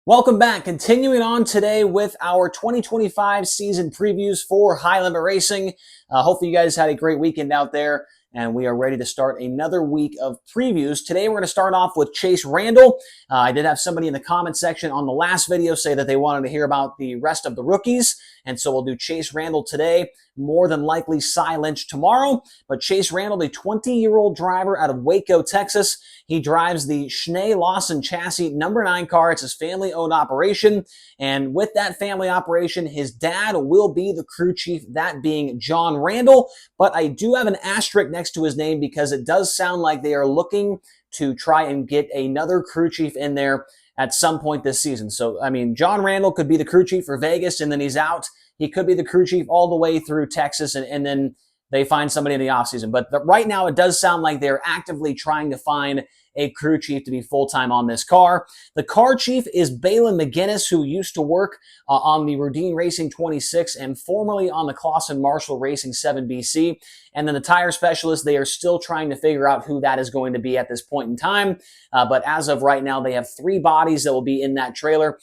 Welcome back. Continuing on today with our 2025 season previews for High Limit Racing. Hopefully you guys had a great weekend out there, and we are ready to start another week of previews. Today we're going to start off with Chase Randall. I did have somebody in the comment section on the last video say that they wanted to hear about the rest of the rookies, and so we'll do Chase Randall today. More than likely Cy Lynch tomorrow, but Chase Randall, the 20-year-old driver out of Waco, Texas. He drives the Schnee Lawson chassis number 9 car. It's his family-owned operation, and with that family operation, his dad will be the crew chief, that being John Randall. But I do have an asterisk next to his name because it does sound like they are looking to try and get another crew chief in there at some point this season. So, I mean, John Randall could be the crew chief for Vegas and then he's out. He could be the crew chief all the way through Texas and then they find somebody in the offseason. But right now it does sound like they're actively trying to find a crew chief to be full-time on this car. The car chief is Balin McGinnis, who used to work on the Rudine Racing 26 and formerly on the Clausen Marshall Racing 7BC. And then the tire specialist, they are still trying to figure out who that is going to be at this point in time. But as of right now, they have 3 bodies that will be in that trailer.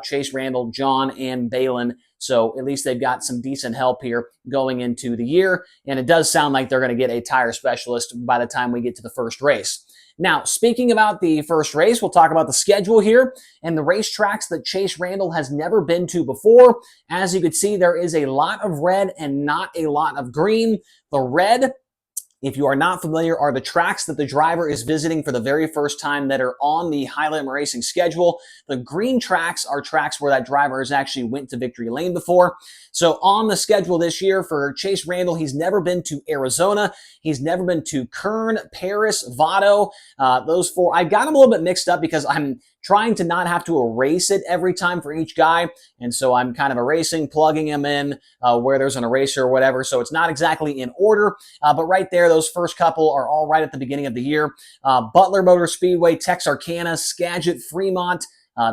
Chase Randall, John, and Balin. So at least they've got some decent help here going into the year. And it does sound like they're going to get a tire specialist by the time we get to the first race. Now, speaking about the first race, we'll talk about the schedule here and the racetracks that Chase Randall has never been to before. As you can see, there is a lot of red and not a lot of green. The red, if you are not familiar, are the tracks that the driver is visiting for the very first time that are on the High Limit Racing schedule. The green tracks are tracks where that driver has actually went to Victory Lane before. So on the schedule this year for Chase Randall, he's never been to Arizona. He's never been to Kern, Paris, Vado. Those 4. I got them a little bit mixed up because I'm trying to not have to erase it every time for each guy. And so I'm kind of erasing, plugging him in where there's an eraser or whatever. So it's not exactly in order. But right there, those first couple are all right at the beginning of the year. Butler Motor Speedway, Texarkana, Skagit, Fremont,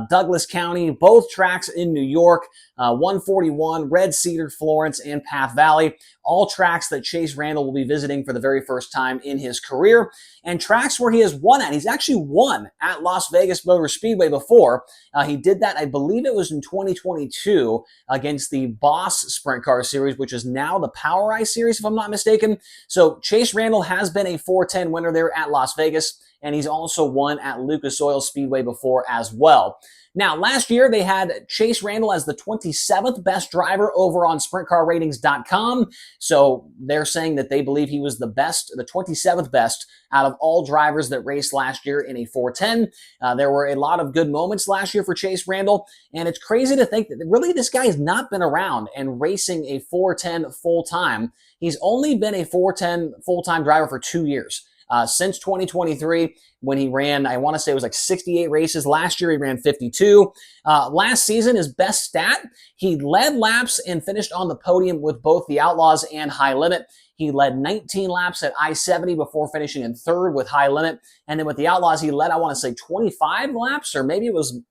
Douglas County, both tracks in New York, 141, Red Cedar, Florence, and Path Valley, all tracks that Chase Randall will be visiting for the very first time in his career, and tracks where he has won at. He's actually won at Las Vegas Motor Speedway before. He did that, I believe it was in 2022, against the Boss Sprint Car Series, which is now the POWRi Series, if I'm not mistaken. So Chase Randall has been a 410 winner there at Las Vegas, and he's also won at Lucas Oil Speedway before as well. Now, last year, they had Chase Randall as the 27th best driver over on SprintCarRatings.com. So they're saying that they believe he was the best, the 27th best out of all drivers that raced last year in a 410. There were a lot of good moments last year for Chase Randall, and it's crazy to think that really this guy has not been around and racing a 410 full-time. He's only been a 410 full-time driver for 2 years. Since 2023, when he ran, I want to say it was like 68 races. Last year, he ran 52. Last season, his best stat, he led laps and finished on the podium with both the Outlaws and High Limit. He led 19 laps at I-70 before finishing in 3rd with High Limit. And then with the Outlaws, he led, I want to say, 25 laps, or maybe it was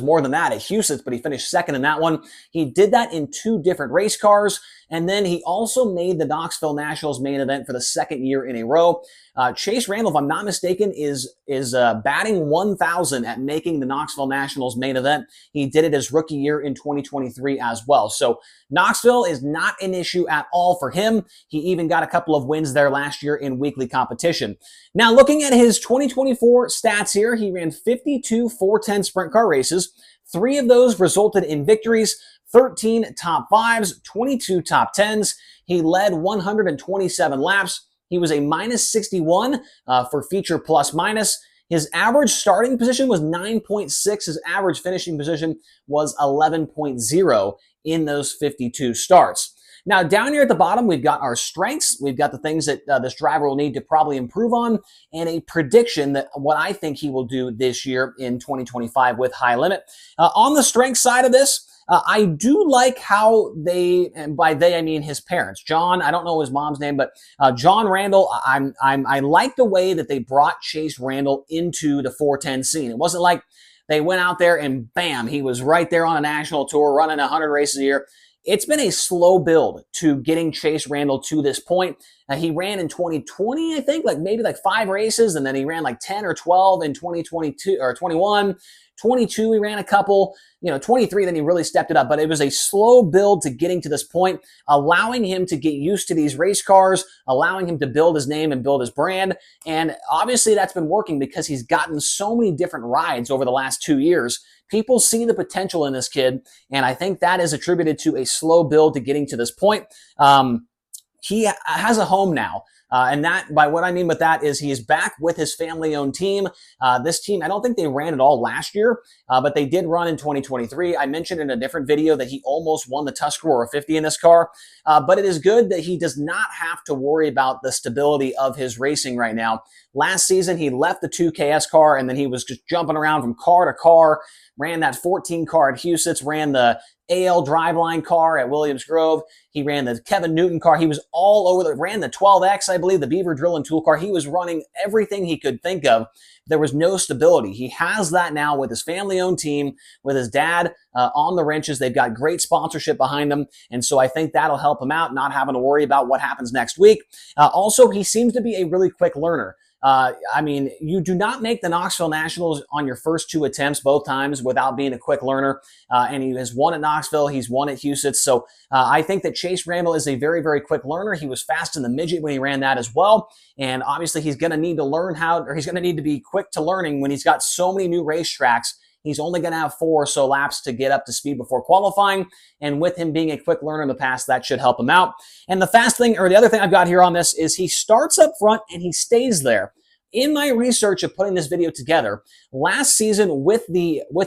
more than that at Houston, but he finished 2nd in that one. He did that in 2 different race cars. And then he also made the Knoxville Nationals main event for the 2nd year in a row. Chase Randall, if I'm not mistaken, is batting 1,000 at making the Knoxville Nationals main event. He did it his rookie year in 2023 as well. So Knoxville is not an issue at all for him. He even got a couple of wins there last year in weekly competition. Now, looking at his 2024 stats here, he ran 52 410 sprint car races. 3 of those resulted in victories, 13 top 5s, 22 top 10s. He led 127 laps. He was a minus 61 for feature plus minus. His average starting position was 9.6. His average finishing position was 11.0 in those 52 starts. Now, down here at the bottom, we've got our strengths. We've got the things that this driver will need to probably improve on, and a prediction that what I think he will do this year in 2025 with High Limit. On the strength side of this, I do like how they, and by they I mean his parents, John. I don't know his mom's name, but John Randall. I like the way that they brought Chase Randall into the 410 scene. It wasn't like they went out there and bam, he was right there on a national tour running 100 races a year. It's been a slow build to getting Chase Randall to this point. He ran in 2020, I think, maybe 5 races, and then he ran like 10 or 12 in 2022 or 21. 22, he ran a couple. 23, then he really stepped it up. But it was a slow build to getting to this point, allowing him to get used to these race cars, allowing him to build his name and build his brand. And obviously that's been working because he's gotten so many different rides over the last 2 years. People see the potential in this kid, and I think that is attributed to a slow build to getting to this point. He has a home now. And that, by what I mean with that, is he is back with his family-owned team. This team, I don't think they ran at all last year, but they did run in 2023. I mentioned in a different video that he almost won the Tuscarora 50 in this car. But it is good that he does not have to worry about the stability of his racing right now. Last season, he left the 2KS car, and then he was just jumping around from car to car, ran that 14 car at Huset's, ran the AL Driveline car at Williams Grove. He ran the Kevin Newton car. He was all over ran the 12X, I believe, the Beaver Drill and Tool car. He was running everything he could think of. There was no stability. He has that now with his family-owned team, with his dad on the wrenches. They've got great sponsorship behind them, and so I think that'll help him out, not having to worry about what happens next week. Also, he seems to be a really quick learner. I mean, you do not make the Knoxville Nationals on your first 2 attempts both times without being a quick learner. And he has won at Knoxville. He's won at Huset's. So I think that Chase Randall is a very, very quick learner. He was fast in the midget when he ran that as well. And obviously he's going to need to learn he's going to need to be quick to learning when he's got so many new racetracks. He's only going to have 4 or so laps to get up to speed before qualifying. And with him being a quick learner in the past, that should help him out. And the other thing I've got here on this is he starts up front and he stays there. In my research of putting this video together, last season with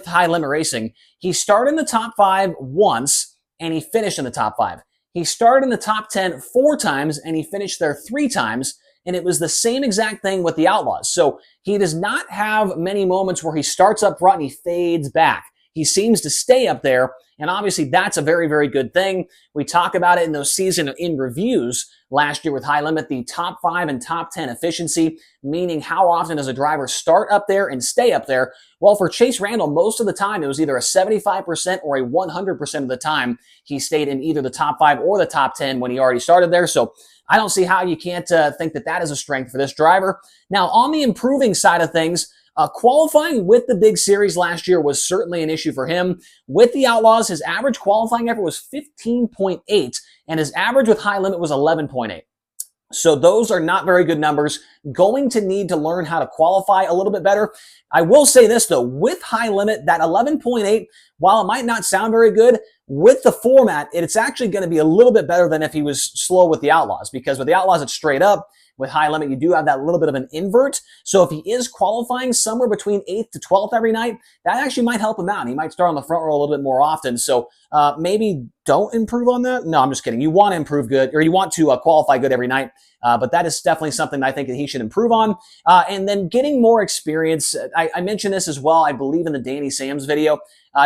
High Limit Racing, he started in the top 5 once and he finished in the top 5. He started in the top 10 4 times and he finished there 3 times. And it was the same exact thing with the Outlaws. So he does not have many moments where he starts up front and he fades back. He seems to stay up there, and obviously that's a very, very good thing. We talk about it in those season in reviews last year with High Limit, the top 5 and top 10 efficiency, meaning how often does a driver start up there and stay up there? Well, for Chase Randall, most of the time it was either a 75% or a 100% of the time he stayed in either the top 5 or the top 10 when he already started there. So I don't see how you can't think that that is a strength for this driver. Now, on the improving side of things, qualifying with the big series last year was certainly an issue for him. With the Outlaws, his average qualifying effort was 15.8, and his average with High Limit was 11.8. So those are not very good numbers. Going to need to learn how to qualify a little bit better. I will say this, though. With High Limit, that 11.8, while it might not sound very good, with the format, it's actually going to be a little bit better than if he was slow with the Outlaws, because with the Outlaws, it's straight up. With High Limit, you do have that little bit of an invert. So if he is qualifying somewhere between 8th to 12th every night, that actually might help him out. He might start on the front row a little bit more often. So maybe don't improve on that. No, I'm just kidding. You want to improve good, or you want to qualify good every night. But that is definitely something that I think that he should improve on. And then getting more experience. I mentioned this as well, I believe, in the Danny Sams video.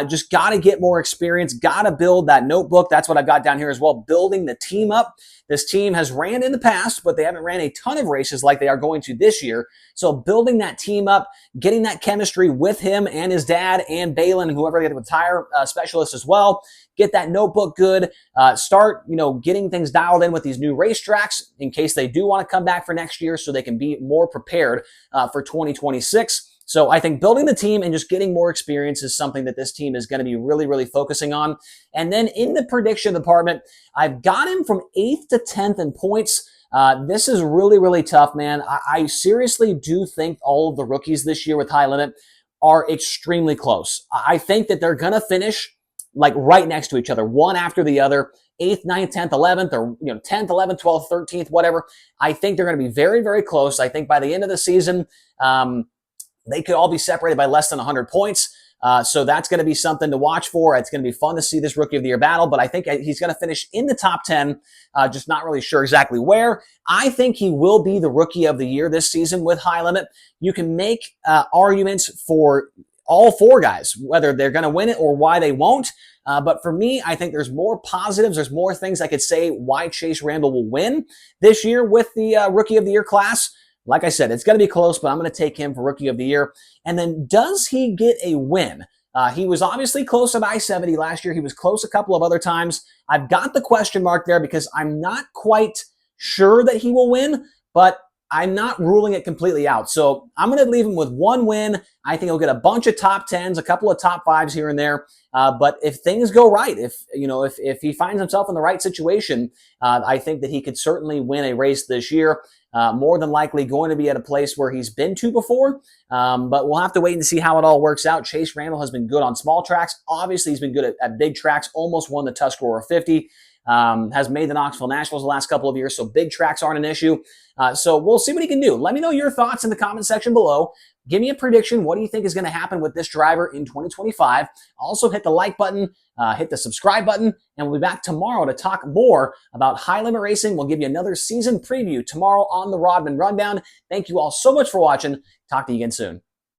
Just got to get more experience, got to build that notebook. That's what I've got down here as well, building the team up. This team has ran in the past, but they haven't ran a ton of races like they are going to this year. So building that team up, getting that chemistry with him and his dad and Balin and whoever they get with tire specialists as well. Get that notebook good. Start, getting things dialed in with these new racetracks in case they do want to come back for next year so they can be more prepared for 2026. So I think building the team and just getting more experience is something that this team is going to be really, really focusing on. And then in the prediction department, I've got him from 8th to 10th in points. This is really, really tough, man. I seriously do think all of the rookies this year with High Limit are extremely close. I think that they're going to finish like right next to each other, one after the other, 8th, 9th, 10th, 11th, or 10th, 11th, 12th, 13th, whatever. I think they're going to be very, very close. I think by the end of the season, they could all be separated by less than 100 points. So that's going to be something to watch for. It's going to be fun to see this Rookie of the Year battle, but I think he's going to finish in the top 10, just not really sure exactly where. I think he will be the Rookie of the Year this season with High Limit. You can make arguments for all 4 guys, whether they're going to win it or why they won't. But for me, I think there's more positives. There's more things I could say why Chase Randall will win this year with the Rookie of the Year class. Like I said, it's going to be close, but I'm going to take him for Rookie of the Year. And then does he get a win? He was obviously close at I-70 last year. He was close a couple of other times. I've got the question mark there because I'm not quite sure that he will win, but I'm not ruling it completely out. So I'm going to leave him with one win. I think he'll get a bunch of top tens, a couple of top fives here and there. But if things go right, if he finds himself in the right situation, I think that he could certainly win a race this year. More than likely going to be at a place where he's been to before. But we'll have to wait and see how it all works out. Chase Randall has been good on small tracks. Obviously, he's been good at big tracks. Almost won the Tuscarora 50. Has made the Knoxville Nationals the last couple of years, so big tracks aren't an issue. So we'll see what he can do. Let me know your thoughts in the comment section below. Give me a prediction. What do you think is going to happen with this driver in 2025? Also, hit the like button, hit the subscribe button, and we'll be back tomorrow to talk more about high limit racing. We'll give you another season preview tomorrow on the Rodman Rundown. Thank you all so much for watching. Talk to you again soon.